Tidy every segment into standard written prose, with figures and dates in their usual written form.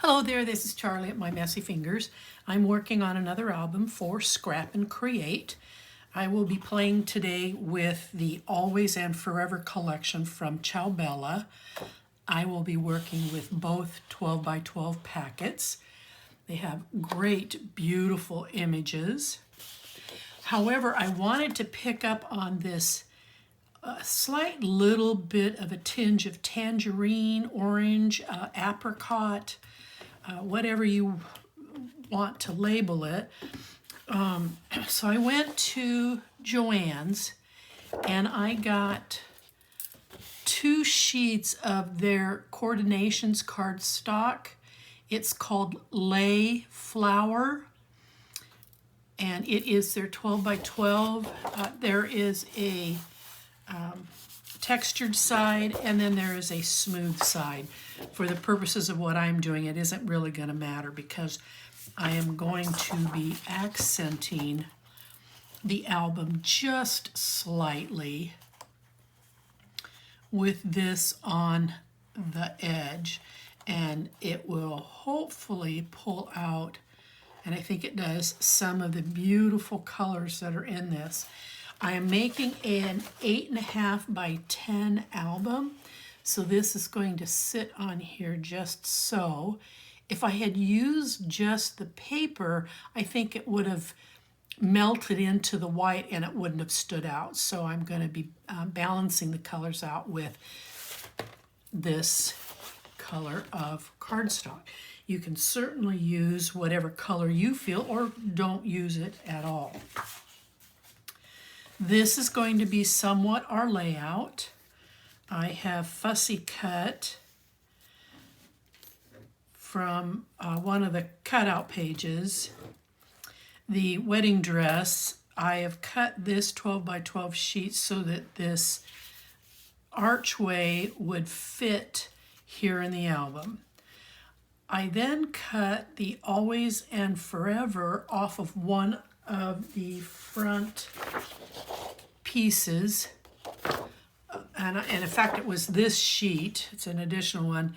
Hello there, this is Charlie at My Messy Fingers. I'm working on another album for Scrap and Create. I will be playing today with the Always and Forever collection from Ciao. I will be working with both 12 by 12 packets. They have great, beautiful images. However, I wanted to pick up on this slight little bit of a tinge of tangerine, orange, apricot, whatever you want to label it. So I went to Joann's and I got 2 sheets of their coordinations cardstock. It's called Lay Flower, and it is their 12 by 12. There is a textured side, and then there is a smooth side. For the purposes of what I'm doing, it isn't really going to matter because I am going to be accenting the album just slightly with this on the edge, and it will hopefully pull out, and I think it does, some of the beautiful colors that are in this. I am making an 8.5 by 10 album, so this is going to sit on here just so. If I had used just the paper, I think it would have melted into the white and it wouldn't have stood out. So I'm going to be balancing the colors out with this color of cardstock. You can certainly use whatever color you feel or don't use it at all. This is going to be somewhat our layout. I have fussy cut from one of the cutout pages. The wedding dress, I have cut this 12 by 12 sheet so that this archway would fit here in the album. I then cut the Always and Forever off of one of the front pieces, and in fact it was this sheet. It's an additional one.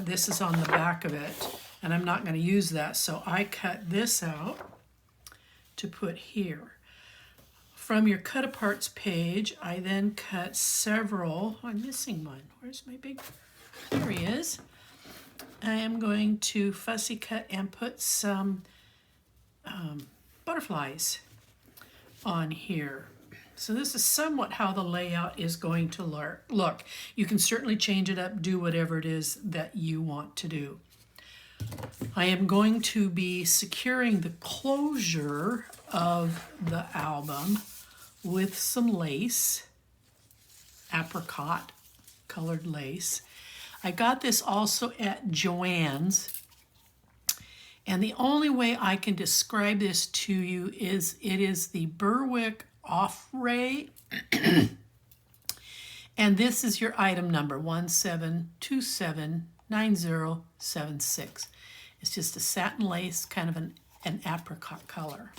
This is on the back of it, and I'm not going to use that, so I cut this out to put here. From your cut aparts page, I then cut several. I'm missing one. Where's my big? There he is. I am going to fussy cut and put some butterflies on here. So this is somewhat how the layout is going to look. You can certainly change it up, do whatever it is that you want to do. I am going to be securing the closure of the album with some lace, apricot colored lace. I got this also at Joann's. And the only way I can describe this to you is it is the Berwick Off-Ray. And this is your item number, 17279076. It's just a satin lace, kind of an apricot color.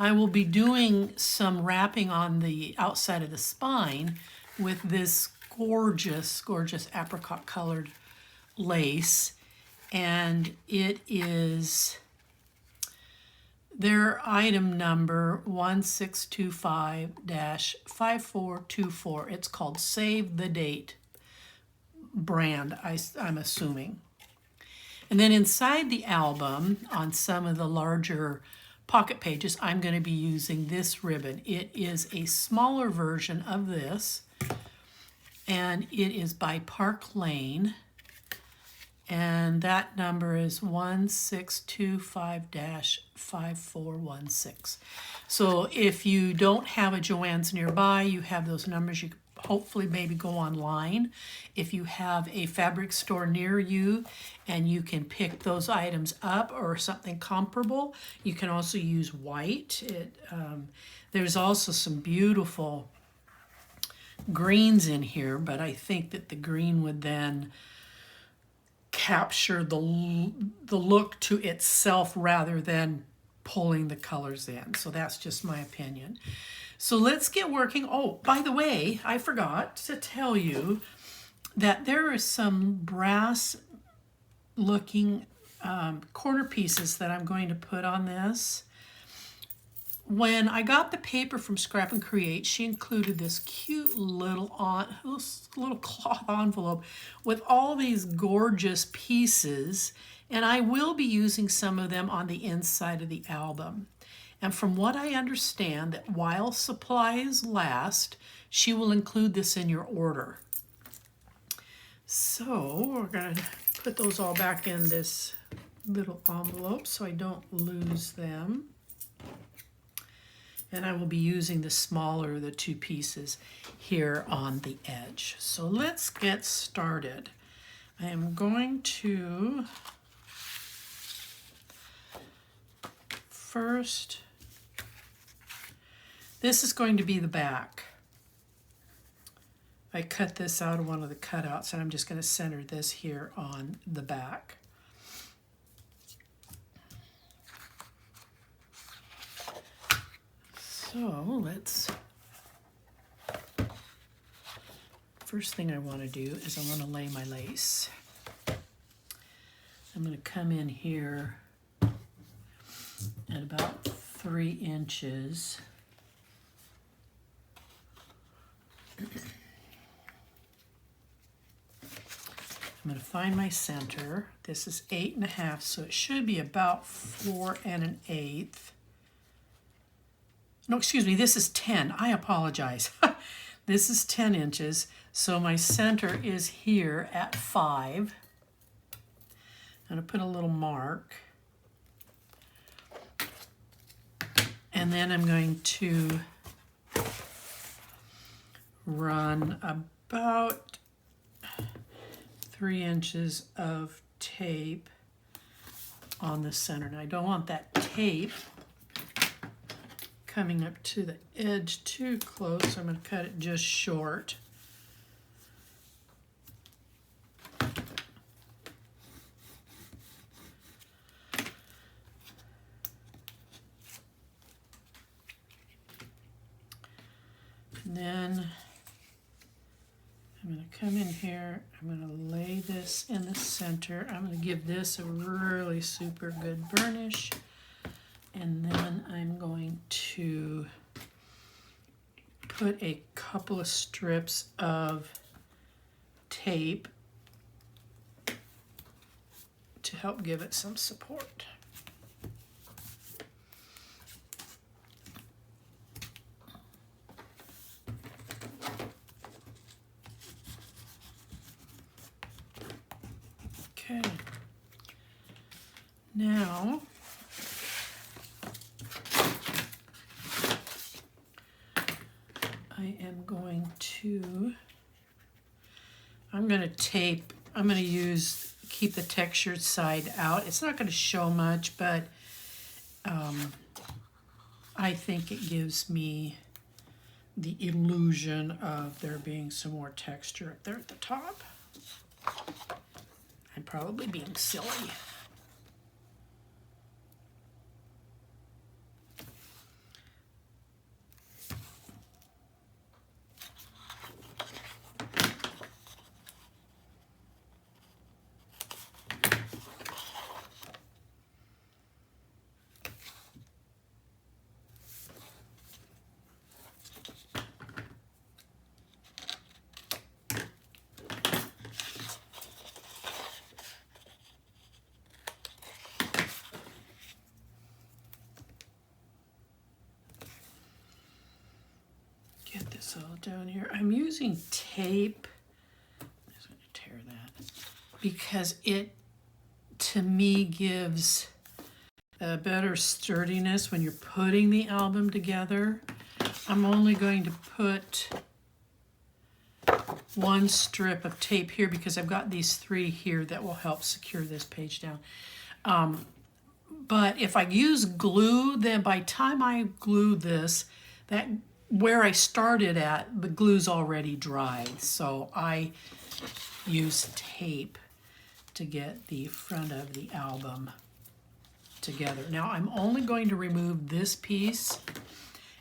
I will be doing some wrapping on the outside of the spine with this gorgeous, gorgeous apricot colored lace. And it is their item number 1625-5424. It's called Save the Date brand, I'm assuming. And then inside the album, on some of the larger pocket pages, I'm going to be using this ribbon. It is a smaller version of this, and it is by Park Lane. And that number is 1625-5416. So if you don't have a Joann's nearby, you have those numbers. You could hopefully maybe go online. If you have a fabric store near you and you can pick those items up or something comparable, you can also use white. There's also some beautiful greens in here, but I think that the green would then capture the look to itself rather than pulling the colors in. So that's just my opinion. So let's get working. Oh, by the way, I forgot to tell you that there is some brass looking corner pieces that I'm going to put on this. When I got the paper from Scrap and Create, she included this cute little cloth envelope with all these gorgeous pieces, and I will be using some of them on the inside of the album. And from what I understand, that while supplies last, she will include this in your order. So we're going to put those all back in this little envelope so I don't lose them. And I will be using the smaller, the 2 pieces here on the edge. So let's get started. I am going to first, this is going to be the back. I cut this out of one of the cutouts, and I'm just going to center this here on the back. So let's, first thing I want to do is I want to lay my lace. I'm going to come in here at about 3 inches. I'm going to find my center. This is 8.5, so it should be about 4 1/8. No, excuse me, this is 10. I apologize. This is 10 inches, so my center is here at 5. I'm going to put a little mark. And then I'm going to run about 3 inches of tape on the center. Now I don't want that tape coming up to the edge too close, so I'm going to cut it just short. And then I'm going to come in here, I'm going to lay this in the center. I'm going to give this a really super good burnish. And then I'm going to put a couple of strips of tape to help give it some support. Okay. Now, I'm going to tape, I'm going to keep the textured side out. It's not going to show much, but I think it gives me the illusion of there being some more texture up there at the top. I'm probably being silly. Get this all down here. I'm using tape. I'm just going to tear that because it, to me, gives a better sturdiness when you're putting the album together. I'm only going to put 1 strip of tape here because I've got these 3 here that will help secure this page down. But if I use glue, then by the time I glue this, that where I started at, the glue's already dried. So I use tape to get the front of the album together. Now I'm only going to remove this piece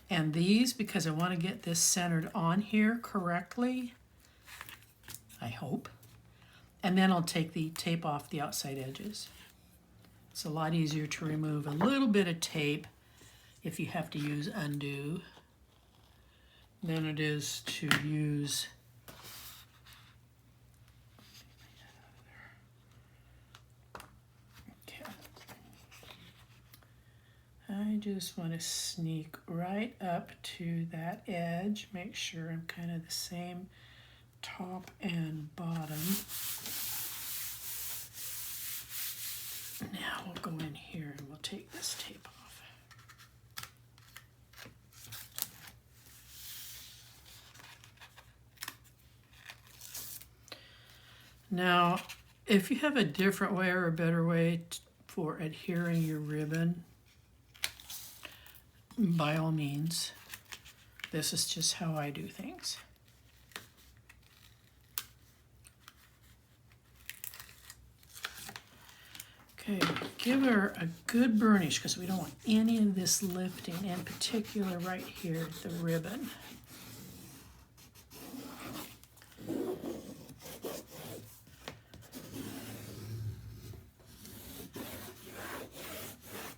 and these because I want to get this centered on here correctly, I hope. and then I'll take the tape off the outside edges. It's a lot easier to remove a little bit of tape if you have to use undo than it is to use I just want to sneak right up to that edge, make sure I'm kind of the same top and bottom. Now we'll go in here and we'll take this tape off. Now, if you have a different way or a better way for adhering your ribbon, by all means, this is just how I do things. Okay, give her a good burnish because we don't want any of this lifting, in particular right here, the ribbon.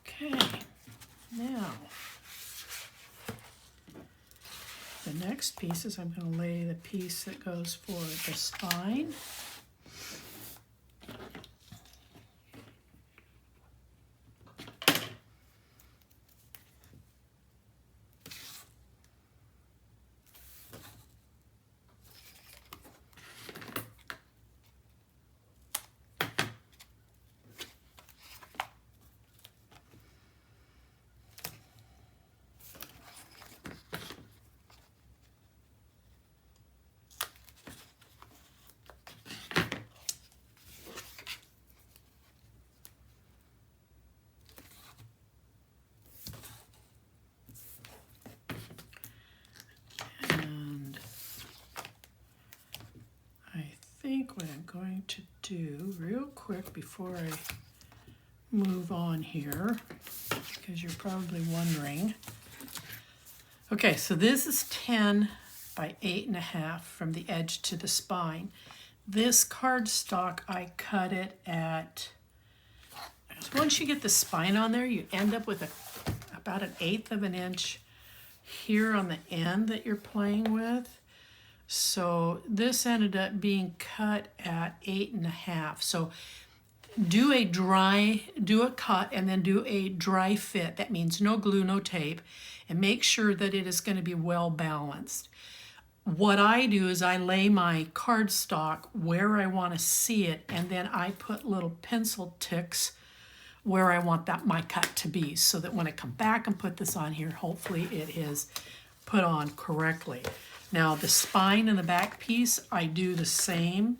Okay, now the next piece is I'm going to lay the piece that goes for the spine. I think what I'm going to do real quick before I move on here, because you're probably wondering. Okay, so this is 10 by 8.5 from the edge to the spine. This cardstock, I cut it at, once you get the spine on there, you end up with about 1/8 of an inch here on the end that you're playing with. So this ended up being cut at 8.5. So do a cut and then do a dry fit. That means no glue, no tape, and make sure that it is going to be well balanced. What I do is I lay my cardstock where I want to see it, and then I put little pencil ticks where I want my cut to be, so that when I come back and put this on here, hopefully it is put on correctly. Now the spine and the back piece, I do the same,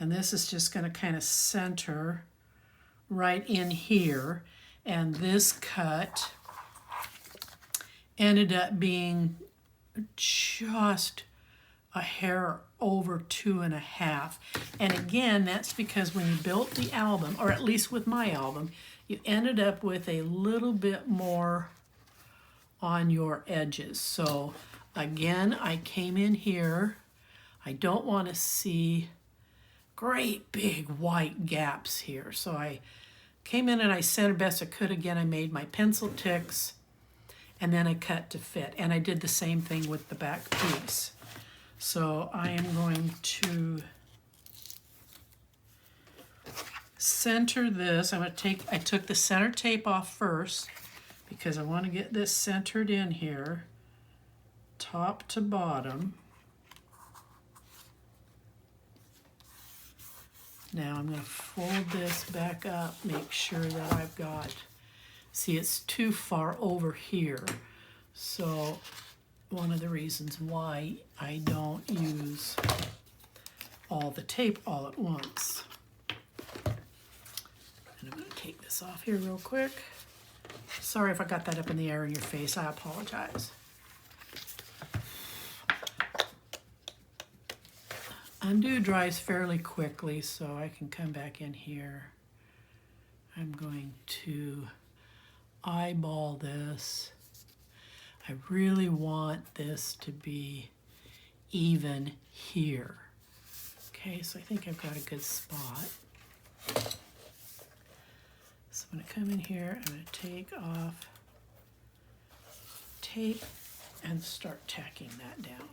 and this is just going to kind of center right in here, and this cut ended up being just a hair over 2.5. And again, that's because when you built the album, or at least with my album, you ended up with a little bit more on your edges. So again, I came in here. I don't want to see great big white gaps here. So I came in and I centered best I could. Again, I made my pencil ticks and then I cut to fit. And I did the same thing with the back piece. So I am going to center this. I took the center tape off first because I want to get this centered in here, top to bottom. Now I'm going to fold this back up, make sure that I've got, see, it's too far over here. So one of the reasons why I don't use all the tape all at once. And I'm going to take this off here real quick. Sorry if I got that up in the air in your face, I apologize. Undo dries fairly quickly, so I can come back in here. I'm going to eyeball this. I really want this to be even here. Okay, so I think I've got a good spot. So I'm going to come in here, I'm going to take off tape and start tacking that down.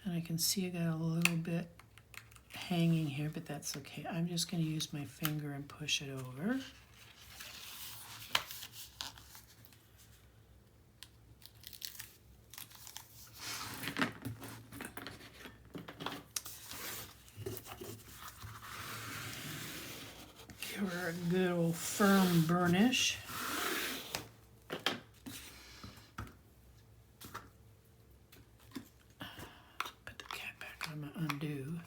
And I can see I got a little bit hanging here, but that's okay. I'm just going to use my finger and push it over. Give her a good old firm burnish. Put the cap back on my undo.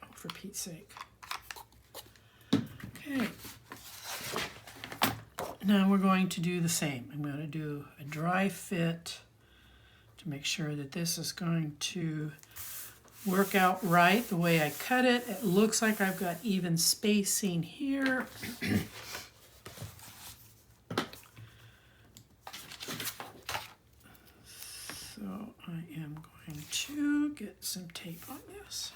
Oh, for Pete's sake. Okay. Now we're going to do the same. I'm going to do a dry fit to make sure that this is going to work out right the way I cut it. It looks like I've got even spacing here. So I am going to get some tape on this.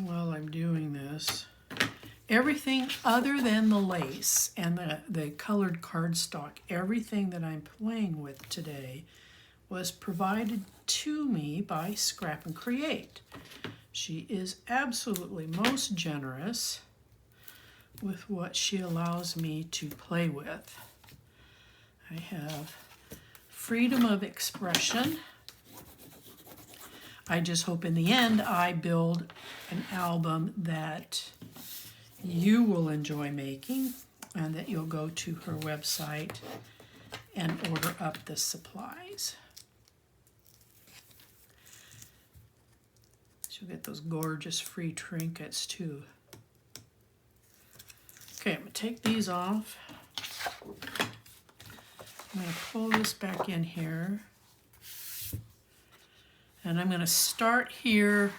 While I'm doing this, everything other than the lace and the colored cardstock, everything that I'm playing with today was provided to me by Scrap and Create. She is absolutely most generous with what she allows me to play with. I have freedom of expression. I just hope in the end I build an album that you will enjoy making and that you'll go to her website and order up the supplies. She'll get those gorgeous free trinkets too. Okay, I'm going to take these off. I'm going to pull this back in here. And I'm going to start here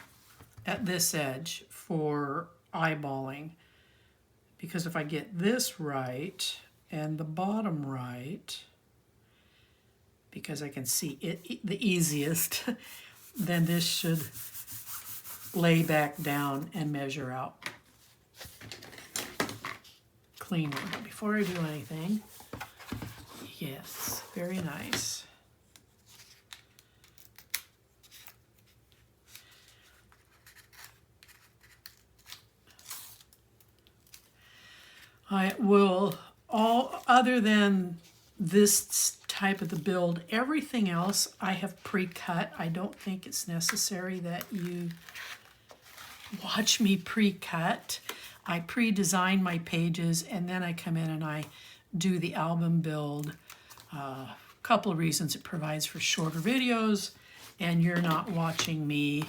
at this edge for eyeballing, because if I get this right and the bottom right, because I can see it the easiest, then this should lay back down and measure out cleanly. But before I do anything, yes, very nice. I will, all other than this type of the build, everything else I have pre-cut. I don't think it's necessary that you watch me pre-cut. I pre-design my pages and then I come in and I do the album build. A couple of reasons: it provides for shorter videos and you're not watching me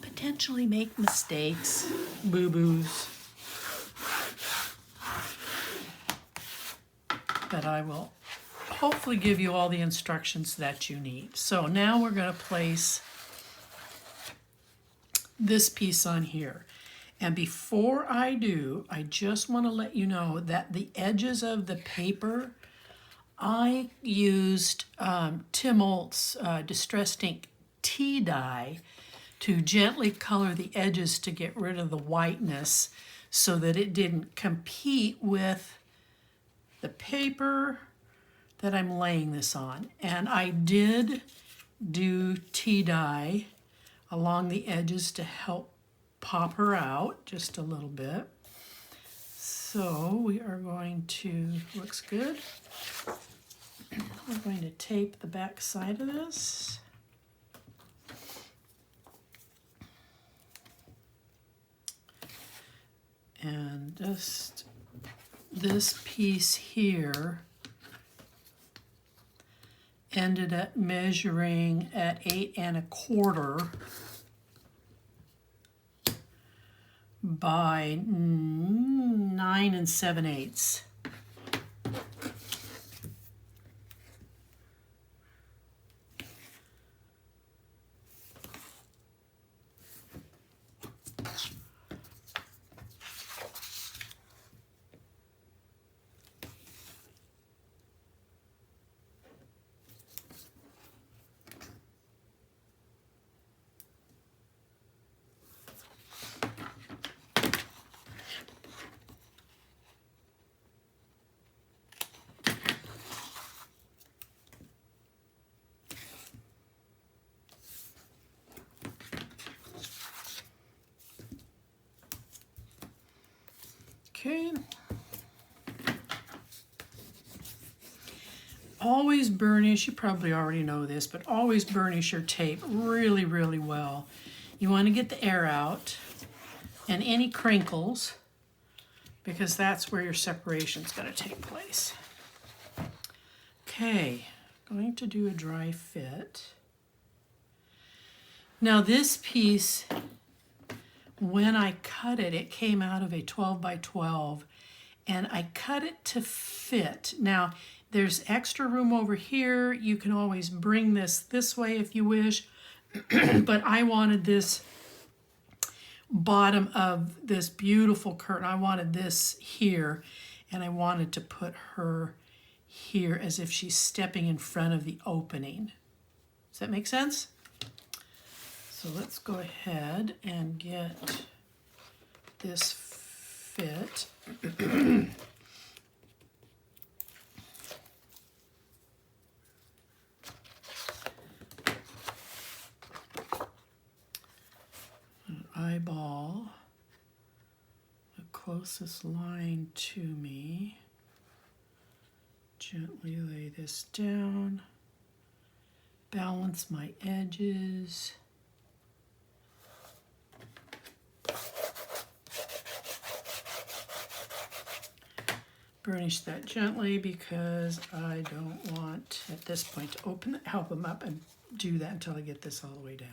potentially make mistakes, boo-boos. But I will hopefully give you all the instructions that you need. So now we're going to place this piece on here. And before I do, I just want to let you know that the edges of the paper, I used Tim Holtz's Distressed Ink tea dye to gently color the edges to get rid of the whiteness so that it didn't compete with the paper that I'm laying this on. And I did do tea dye along the edges to help pop her out just a little bit. So we are going to, looks good. We're going to tape the back side of this. And just this piece here ended up measuring at 8 1/4 by 9 7/8. Okay. Always burnish, you probably already know this, but always burnish your tape really, really well. You want to get the air out and any crinkles, because that's where your separation is going to take place. Okay, going to do a dry fit. Now this piece, when I cut it, it came out of a 12 by 12, and I cut it to fit. Now, there's extra room over here. You can always bring this way if you wish, but I wanted this bottom of this beautiful curtain. I wanted this here, and I wanted to put her here as if she's stepping in front of the opening. Does that make sense? So let's go ahead and get this fit. Eyeball the closest line to me. Gently lay this down. Balance my edges. Burnish that gently because I don't want at this point to help them up and do that until I get this all the way down.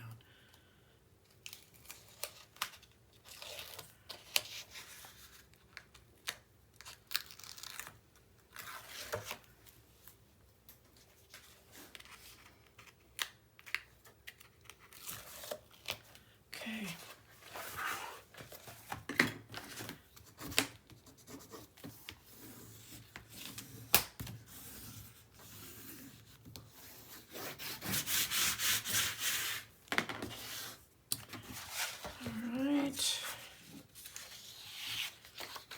Okay.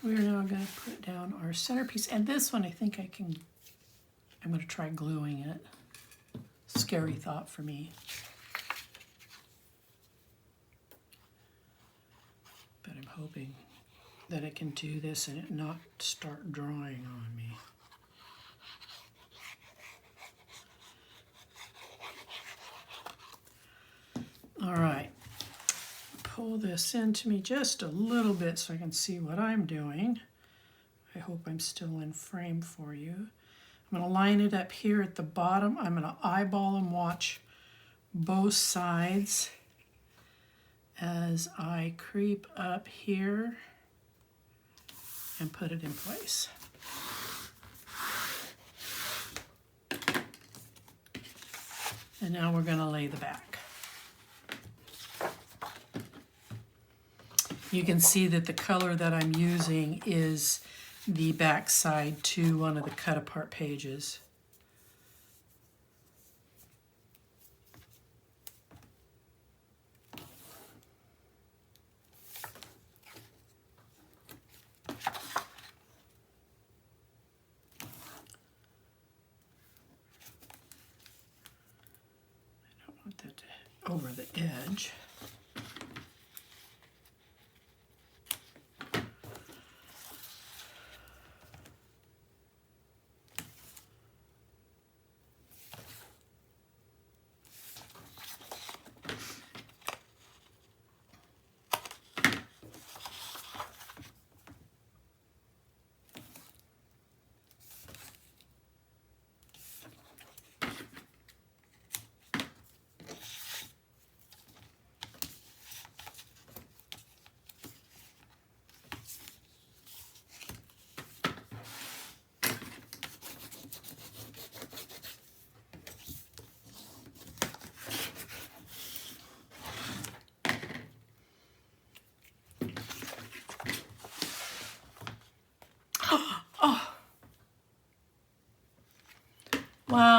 We're now going to put down our centerpiece, and this one I think I'm going to try gluing it. Scary thought for me. But I'm hoping that I can do this and it not start drawing on me. All right. Pull this into me just a little bit so I can see what I'm doing. I hope I'm still in frame for you. I'm going to line it up here at the bottom. I'm going to eyeball and watch both sides as I creep up here and put it in place. And now we're going to lay the back. You can see that the color that I'm using is the back side to one of the cut apart pages. I don't want that to over the edge.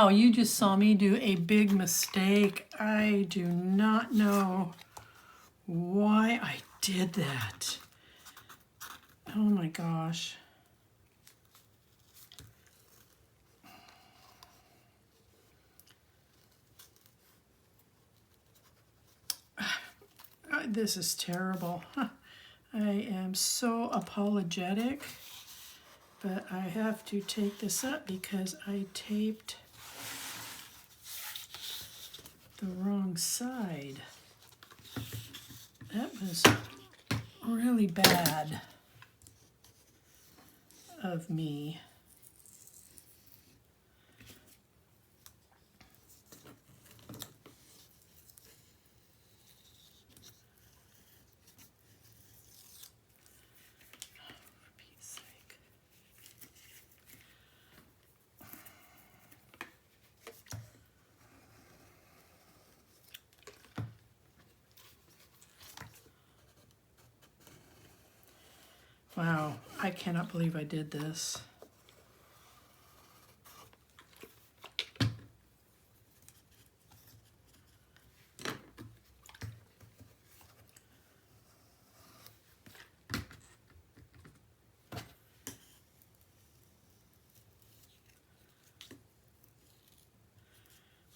Wow, you just saw me do a big mistake. I do not know why I did that. Oh my gosh. This is terrible. I am so apologetic, but I have to take this up because I taped the wrong side. That was really bad of me. For Pete's sake. Wow, I cannot believe I did this.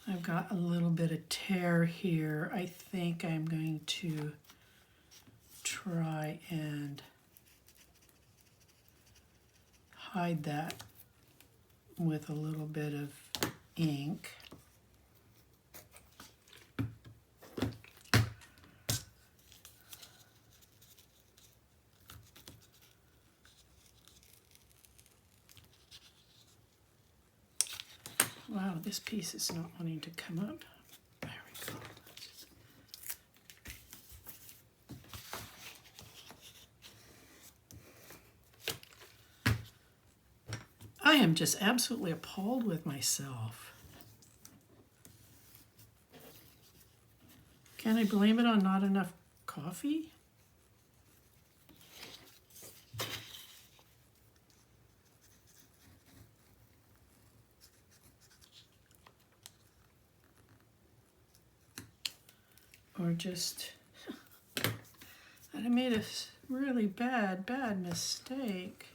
I've got a little bit of tear here. I think I'm going to try and hide that with a little bit of ink. Wow, this piece is not wanting to come up. There we go. I am just absolutely appalled with myself. Can I blame it on not enough coffee? Or just that I made a really bad mistake.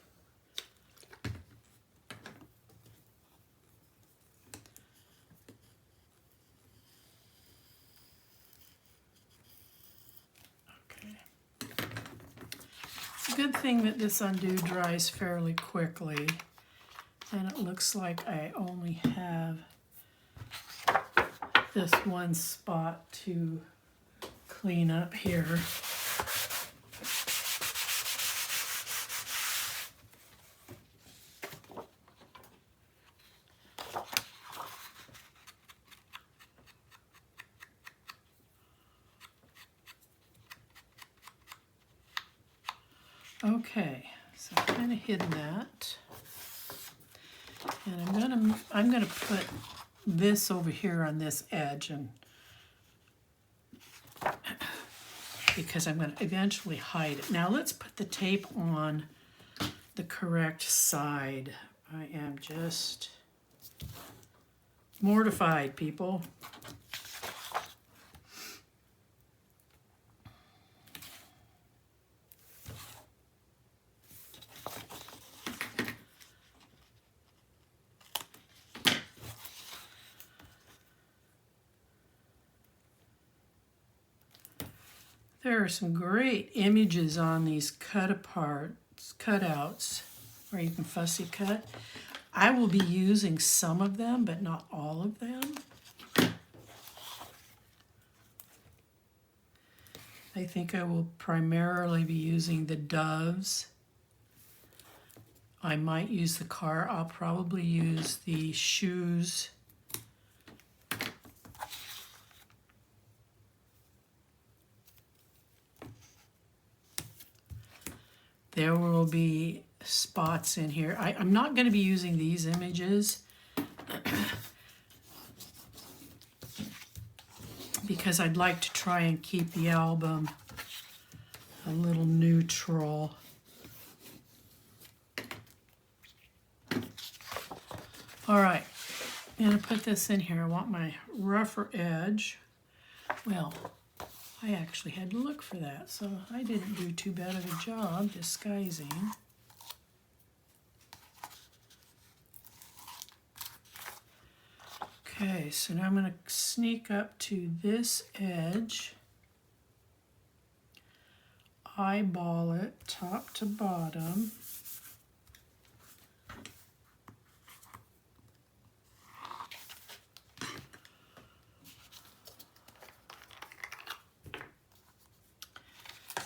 Okay. It's a good thing that this undo dries fairly quickly, and it looks like I only have this one spot to clean up here. Okay, so I've kind of hidden that. And I'm gonna put this over here on this edge, and because I'm going to eventually hide it. Now let's put the tape on the correct side. I am just mortified, people. There are some great images on these cutouts, where you can fussy cut. I will be using some of them, but not all of them. I think I will primarily be using the doves. I might use the car. I'll probably use the shoes. There will be spots in here. I'm not going to be using these images because I'd like to try and keep the album a little neutral. All right, I'm going to put this in here. I want my rougher edge. Well, I actually had to look for that, so I didn't do too bad of a job disguising. Okay, so now I'm going to sneak up to this edge, eyeball it top to bottom.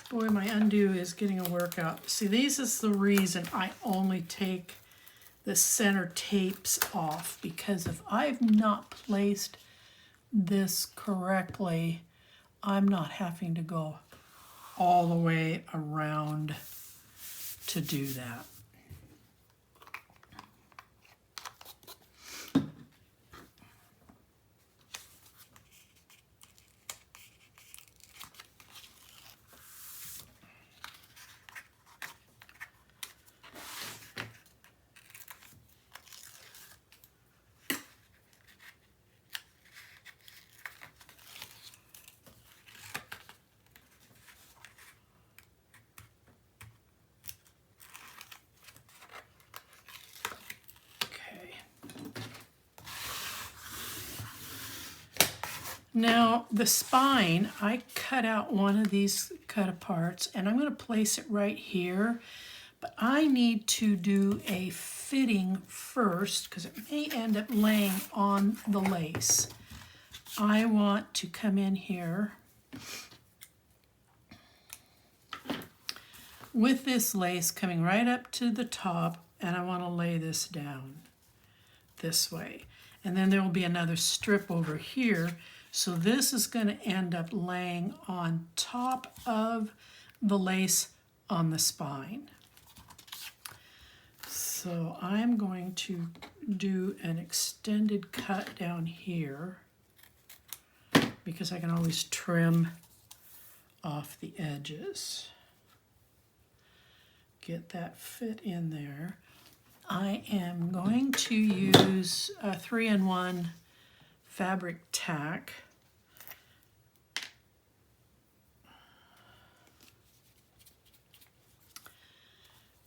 Boy, my undo is getting a workout. See, this is the reason I only take the center tapes off, because if I've not placed this correctly, I'm not having to go all the way around to do that. Now the spine, I cut out one of these cut aparts and I'm going to place it right here, but I need to do a fitting first because it may end up laying on the lace. I want to come in here with this lace coming right up to the top, and I want to lay this down this way. And then there will be another strip over here. So this is going to end up laying on top of the lace on the spine. So I'm going to do an extended cut down here because I can always trim off the edges. Get that fit in there. I am going to use a 3-in-1 fabric tack.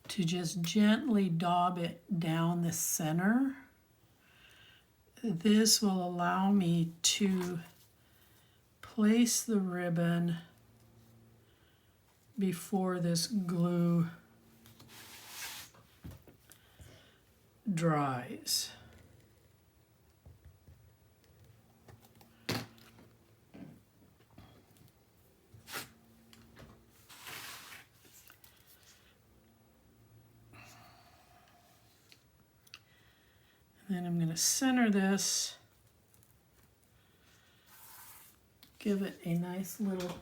To just gently daub it down the center. This will allow me to place the ribbon before this glue dries. Then I'm going to center this, give it a nice little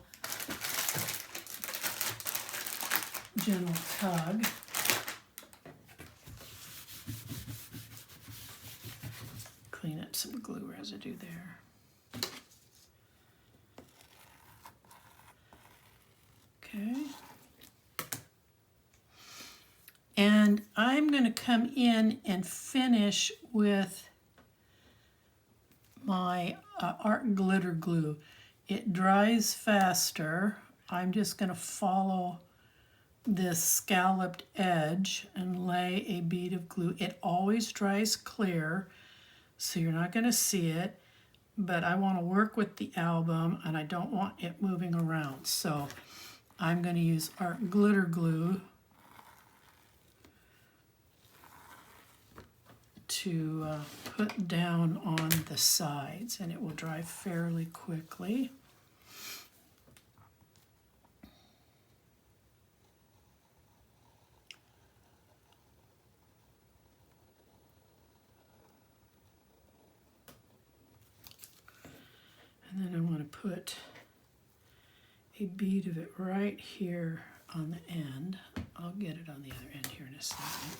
gentle tug. Clean up some glue residue there. Okay. And I'm going to come in and finish with my art glitter glue. It dries faster. I'm just going to follow this scalloped edge and lay a bead of glue. It always dries clear, so you're not going to see it, but I want to work with the album and I don't want it moving around. So I'm going to use art glitter glue to put down on the sides, and it will dry fairly quickly. And then I want to put a bead of it right here on the end. I'll get it on the other end here in a second.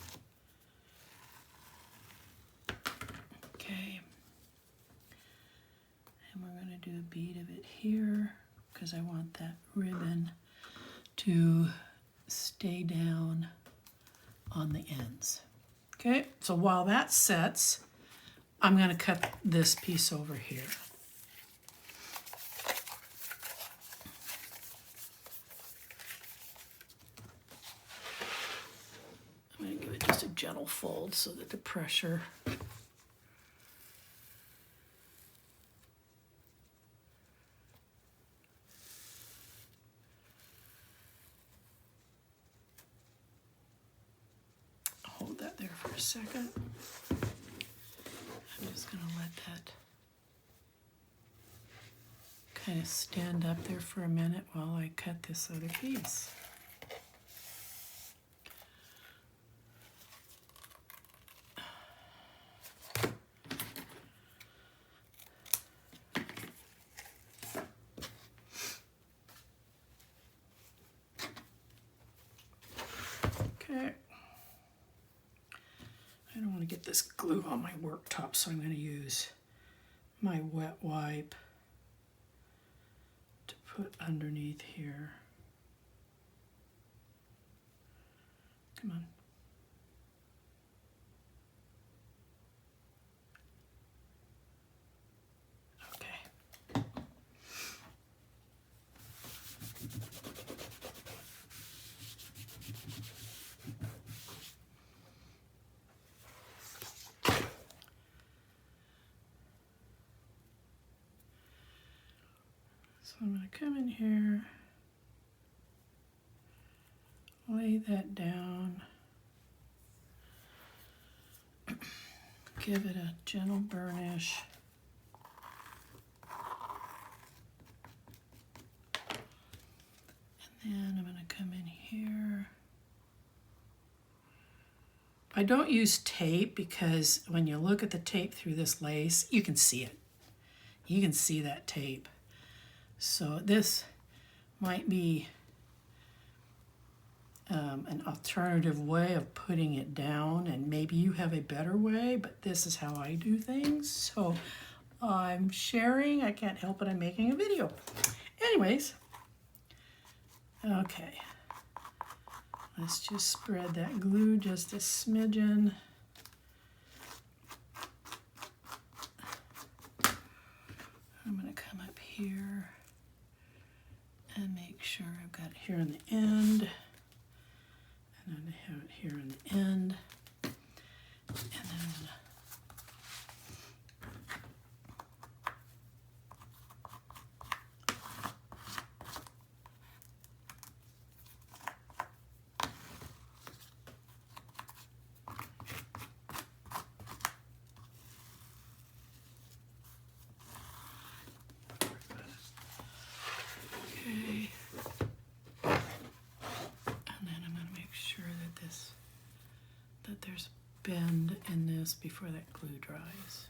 Okay, and we're going to do a bead of it here because I want that ribbon to stay down on the ends. Okay, so while that sets, I'm going to cut this piece over here. I'm going to give it just a gentle fold so that the pressure hold that there for a second. I'm just going to let that kind of stand up there for a minute while I cut this other piece. Okay. I don't want to get this glue on my worktop, so I'm going to use my wet wipe to put underneath here. Come on. Okay. So I'm going to come in here, lay that down, give it a gentle burnish. And then I'm going to come in here. I don't use tape because when you look at the tape through this lace, you can see it. You can see that tape. So this might be an alternative way of putting it down, and maybe you have a better way, but this is how I do things. So I'm sharing. I can't help it. I'm making a video. Anyways, okay. Let's just spread that glue just a smidgen. I'm going to come up here and make sure I've got it here on the end. And then I have it here on the end. And then I'm going to there's a bend in this before that glue dries.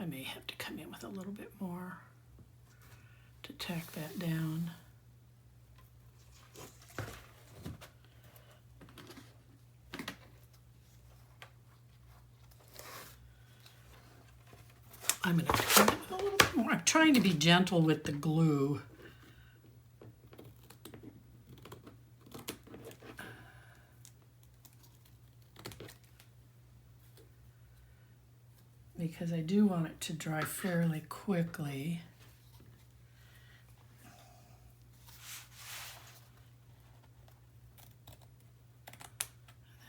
I may have to come in with a little bit more to tack that down. I'm going to come in with a little bit more. I'm trying to be gentle with the glue. Because I do want it to dry fairly quickly.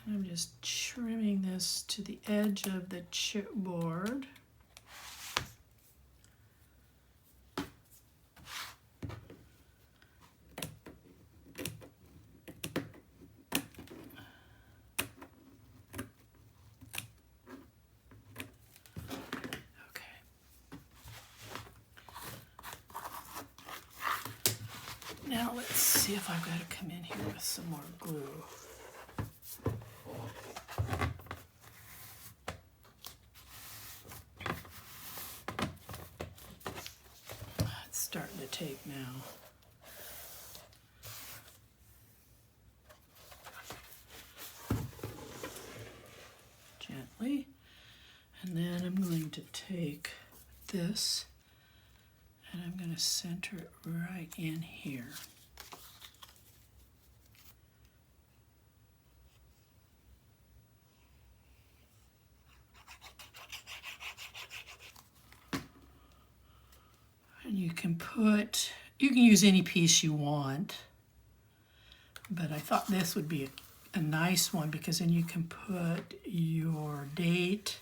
And I'm just trimming this to the edge of the chipboard. Now let's see if I've got to come in here with some more glue. It's starting to take now. Gently. And then I'm going to take this and I'm going to center it right in here. can use any piece you want, but I thought this would be a nice one because then you can put your date,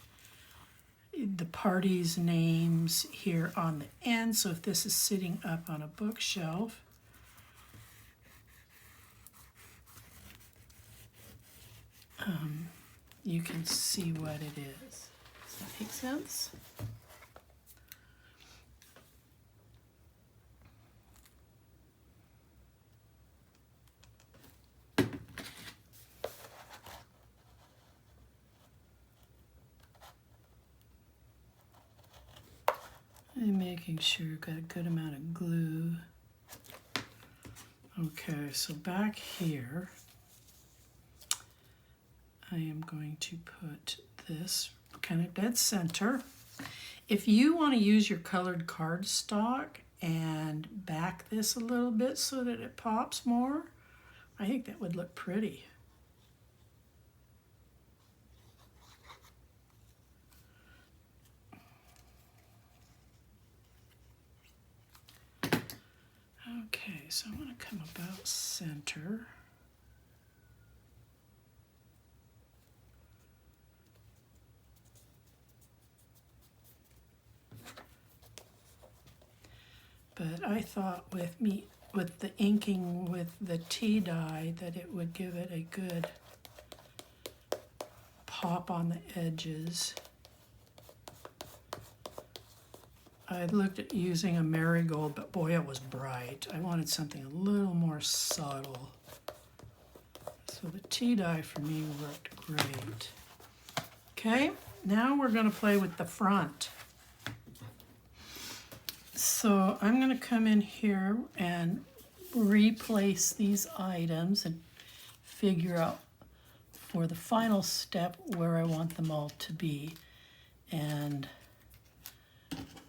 the party's names here on the end. So if this is sitting up on a bookshelf, you can see what it is. Does that make sense? And making sure you've got a good amount of glue. Okay, so back here, I am going to put this kind of dead center. If you want to use your colored cardstock and back this a little bit so that it pops more, I think that would look pretty. Okay, so I'm going to come about center. But I thought with the inking with the tea dye that it would give it a good pop on the edges. I looked at using a marigold, but boy, it was bright. I wanted something a little more subtle. So the tea dye for me worked great. Okay, now we're going to play with the front. So I'm going to come in here and replace these items and figure out for the final step where I want them all to be, and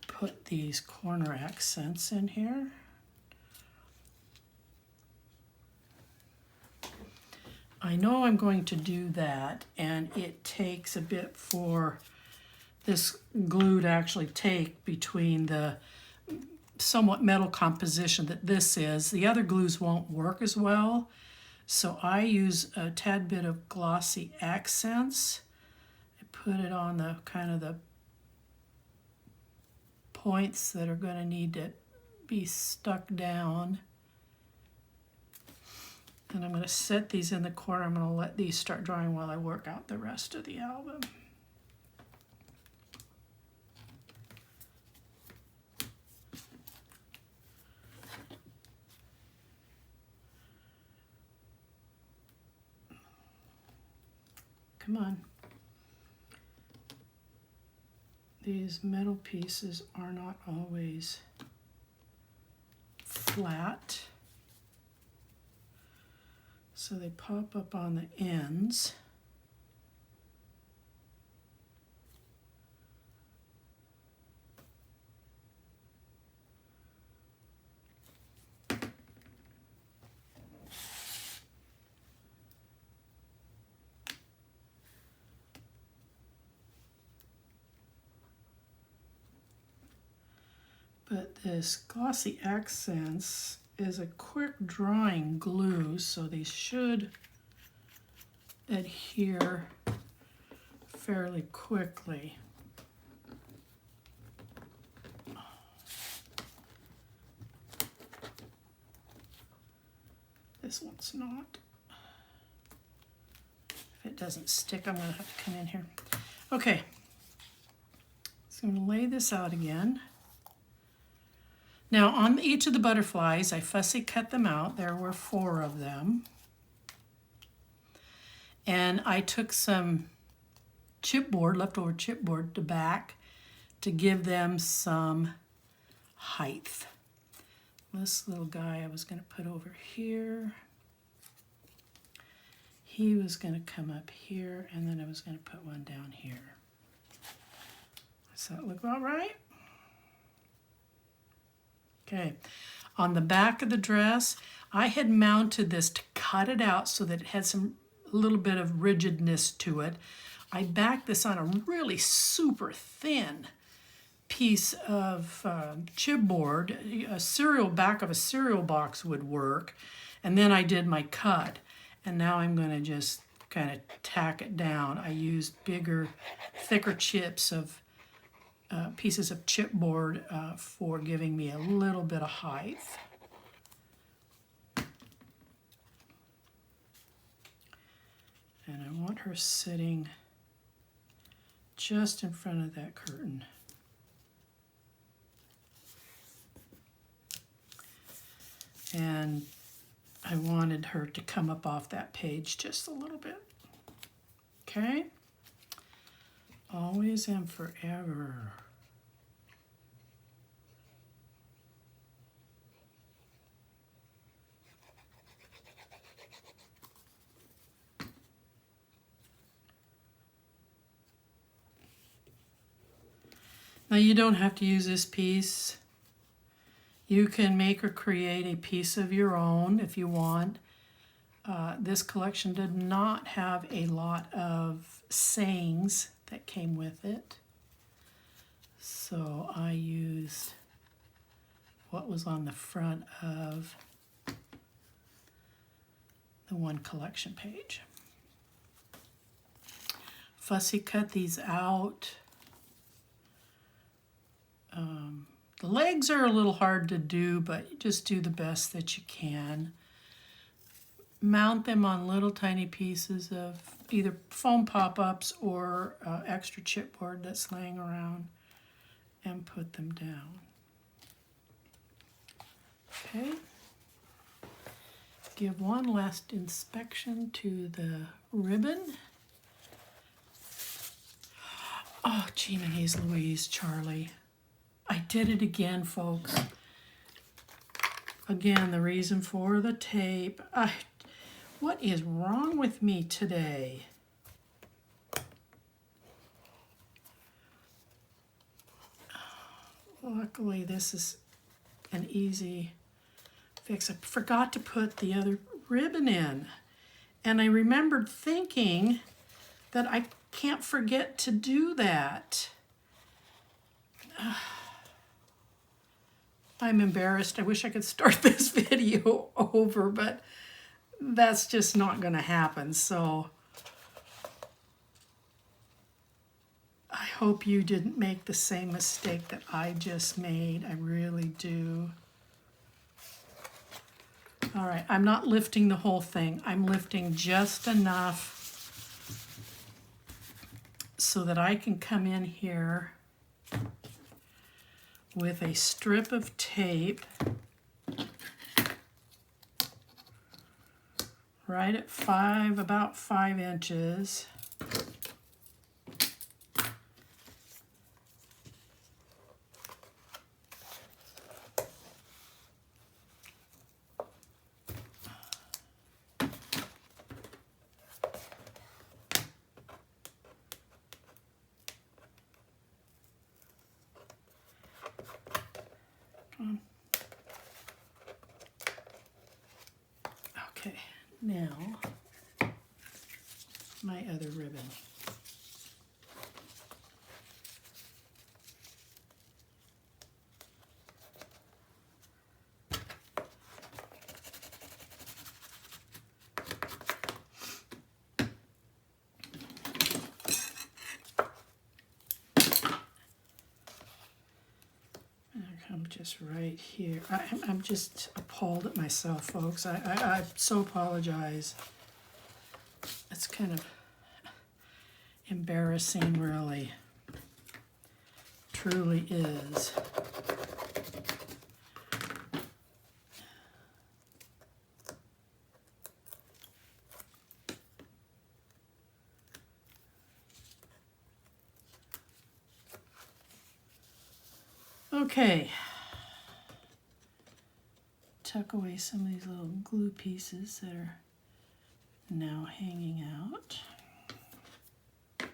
put these corner accents in here. I know I'm going to do that, and it takes a bit for this glue to actually take between the somewhat metal composition that this is. The other glues won't work as well, so I use a tad bit of glossy accents. I put it on the kind of the points that are going to need to be stuck down. And I'm going to set these in the corner. I'm going to let these start drying while I work out the rest of the album. Come on. These metal pieces are not always flat, so they pop up on the ends. But this glossy accents is a quick drying glue, so they should adhere fairly quickly. This one's not. If it doesn't stick, I'm going to have to come in here. Okay, so I'm going to lay this out again. Now on each of the butterflies, I fussy cut them out. There were 4 of them. And I took some chipboard, leftover chipboard, to back to give them some height. This little guy I was going to put over here. He was going to come up here, and then I was going to put one down here. Does that look about right? Okay, on the back of the dress, I had mounted this to cut it out so that it had some little bit of rigidness to it. I backed this on a really super thin piece of chipboard, back of a cereal box would work, and then I did my cut, and now I'm going to just kind of tack it down. I used bigger, thicker chips of pieces of chipboard for giving me a little bit of height. And I want her sitting just in front of that curtain. And I wanted her to come up off that page just a little bit. Okay? Always and forever. Now you don't have to use this piece. You can make or create a piece of your own if you want. This collection did not have a lot of sayings that came with it. So I used what was on the front of the one collection page. Fussy cut these out. The legs are a little hard to do, but you just do the best that you can. Mount them on little tiny pieces of either foam pop-ups or extra chipboard that's laying around, and put them down. Okay. Give one last inspection to the ribbon. Oh, gee, Louise, Charlie. I did it again, folks. Again, the reason for the tape. What is wrong with me today? Luckily, this is an easy fix. I forgot to put the other ribbon in. And I remembered thinking that I can't forget to do that. I'm embarrassed. I wish I could start this video over, but that's just not going to happen. So I hope you didn't make the same mistake that I just made. I really do. All right, I'm not lifting the whole thing. I'm lifting just enough so that I can come in here with a strip of tape right at about 5 inches. Okay, now my other ribbon. I'm just right here. I'm just appalled at myself, folks. I so apologize. It's kind of embarrassing, really. Truly is. Okay. Tuck away some of these little glue pieces that are now hanging out. And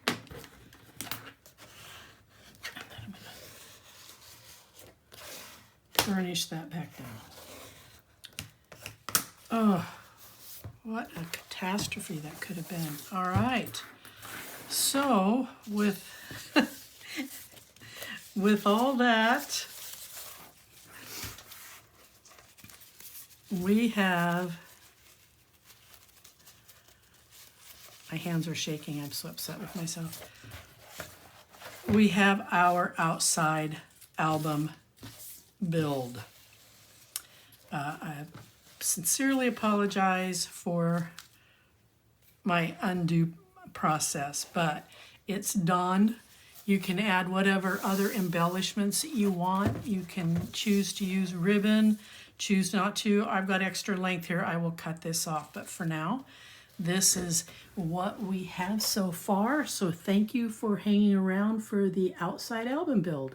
then I'm going to burnish that back down. Oh, what a catastrophe that could have been. All right. So with with all that, we have, my hands are shaking, I'm so upset with myself. We have our outside album build. I sincerely apologize for my undo process, but it's done. You can add whatever other embellishments you want. You can choose to use ribbon, choose not to. I've got extra length here. I will cut this off, but for now, this is what we have so far. So thank you for hanging around for the outside album build.